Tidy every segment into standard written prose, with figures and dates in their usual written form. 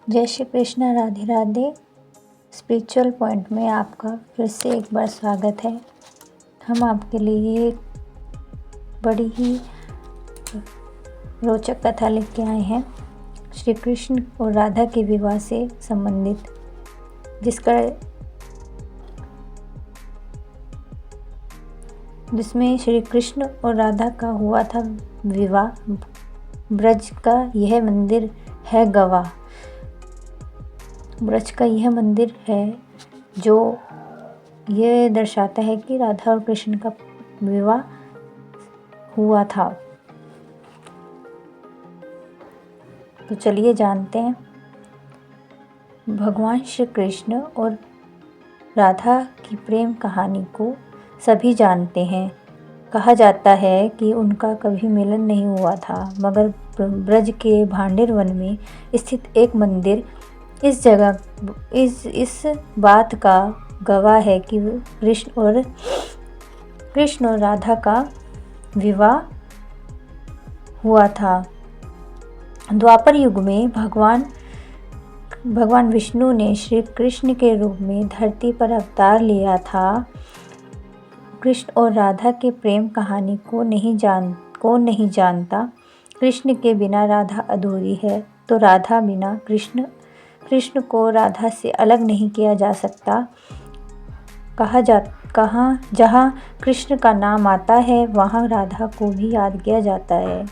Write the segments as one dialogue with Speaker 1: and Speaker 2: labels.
Speaker 1: जय Shri Krishna, Radhe Radhe. Spiritual point में आपका फिर से एक बार स्वागत है। हम आपके लिए एक बड़ी ही रोचक कथा लेके आए हैं, श्री कृष्ण और राधा के विवाह से संबंधित, जिसमें श्री कृष्ण और राधा का हुआ था विवाह। ब्रज का यह मंदिर है गवाह। ब्रज का यह मंदिर है जो यह दर्शाता है कि राधा और कृष्ण का विवाह हुआ था। तो चलिए जानते हैं। भगवान श्री कृष्ण और राधा की प्रेम कहानी को सभी जानते हैं। कहा जाता है कि उनका कभी मिलन नहीं हुआ था, मगर ब्रज के भांडेर वन में स्थित एक मंदिर इस बात का गवाह है कि कृष्ण और राधा का विवाह हुआ था। द्वापर युग में भगवान विष्णु ने श्री कृष्ण के रूप में धरती पर अवतार लिया था। कृष्ण और राधा के प्रेम कहानी को नहीं जानता। कृष्ण के बिना राधा अधूरी है, तो राधा बिना कृष्ण को राधा से अलग नहीं किया जा सकता। जहाँ कृष्ण का नाम आता है, वहाँ राधा को भी याद किया जाता है।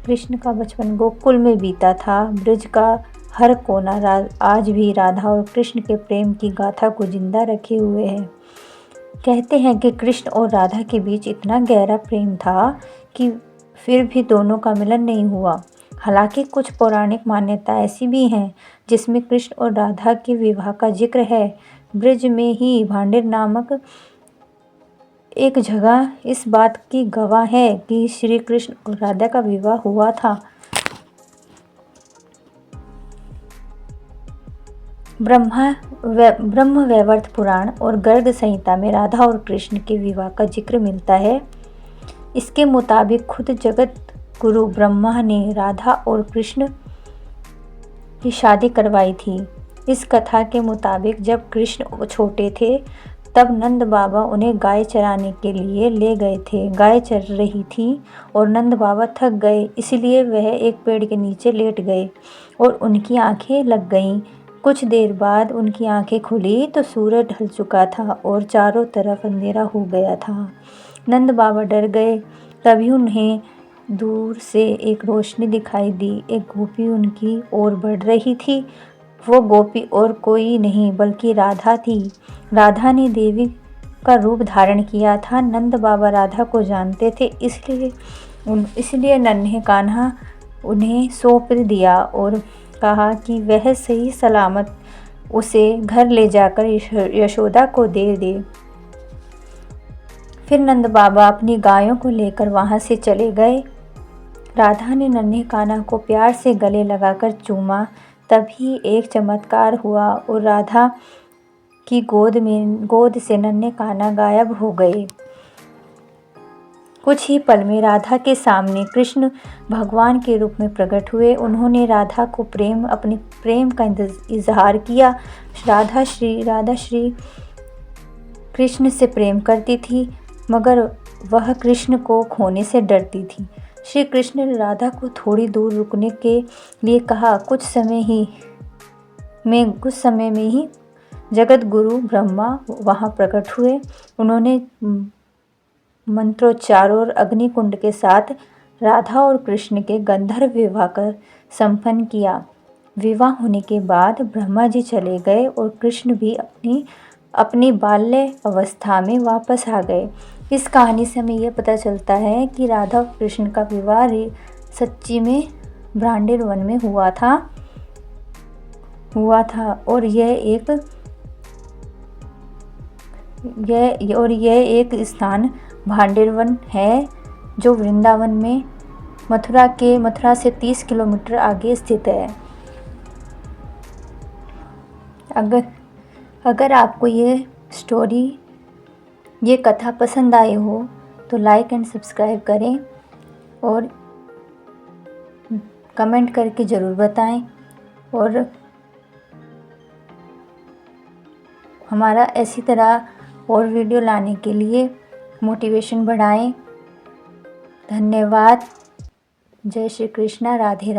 Speaker 1: कृष्ण का बचपन गोकुल में बीता था। ब्रज का हर कोना आज भी राधा और कृष्ण के प्रेम की गाथा को जिंदा रखे हुए है। कहते हैं कि कृष्ण और राधा के बीच इतना गहरा प्रेम था कि फिर भी दोनों का मिलन नहीं हुआ। हालांकि कुछ पौराणिक मान्यता ऐसी भी हैं जिसमें कृष्ण और राधा के विवाह का जिक्र है। ब्रज में ही भांडेर नामक एक जगह इस बात की गवाह है कि श्री कृष्ण और राधा का विवाह हुआ था। ब्रह्म वैवर्त पुराण और गर्ग संहिता में राधा और कृष्ण के विवाह का जिक्र मिलता है। इसके मुताबिक खुद जगत गुरु ब्रह्मा ने राधा और कृष्ण की शादी करवाई थी। इस कथा के मुताबिक जब कृष्ण छोटे थे तब नंद बाबा उन्हें गाय चराने के लिए ले गए थे। गाय चर रही थी और नंद बाबा थक गए, इसलिए वह एक पेड़ के नीचे लेट गए और उनकी आंखें लग गईं। कुछ देर बाद उनकी आंखें खुली तो सूरज ढल चुका था और चारों तरफ अंधेरा हो गया था। नंद बाबा डर गए। तभी उन्हें दूर से एक रोशनी दिखाई दी। एक गोपी उनकी ओर बढ़ रही थी। वो गोपी और कोई नहीं बल्कि राधा थी। राधा ने देवी का रूप धारण किया था। नंद बाबा राधा को जानते थे, इसलिए नन्हे कान्हा उन्हें सौंप दिया और कहा कि वह सही सलामत उसे घर ले जाकर यशोदा को दे दे। फिर नंद बाबा अपनी गायों को लेकर वहां से चले गए। राधा ने नन्हे कान्हा को प्यार से गले लगाकर चूमा। तभी एक चमत्कार हुआ और राधा की गोद से नन्हे कान्हा गायब हो गए। कुछ ही पल में राधा के सामने कृष्ण भगवान के रूप में प्रकट हुए। उन्होंने राधा को अपने प्रेम का इजहार किया। राधा श्री कृष्ण से प्रेम करती थी, मगर वह कृष्ण को खोने से डरती थी। श्री कृष्ण ने राधा को थोड़ी दूर रुकने के लिए कहा। कुछ समय में ही जगत गुरु ब्रह्मा वहां प्रकट हुए। उन्होंने मंत्रोच्चार और अग्निकुंड के साथ राधा और कृष्ण के गंधर्व विवाह का संपन्न किया। विवाह होने के बाद ब्रह्मा जी चले गए और कृष्ण भी अपनी बाल्य अवस्था में वापस आ गए। इस कहानी से हमें यह पता चलता है कि राधा और कृष्ण का विवाह सच्ची में भांडेर वन में हुआ था और यह एक स्थान भांडेर वन है जो वृंदावन में मथुरा से 30 किलोमीटर आगे स्थित है। अगर आपको ये कथा पसंद आई हो तो लाइक एंड सब्सक्राइब करें और कमेंट करके ज़रूर बताएं और हमारा ऐसी तरह और वीडियो लाने के लिए मोटिवेशन बढ़ाएं। धन्यवाद। जय श्री कृष्णा। राधे राधे।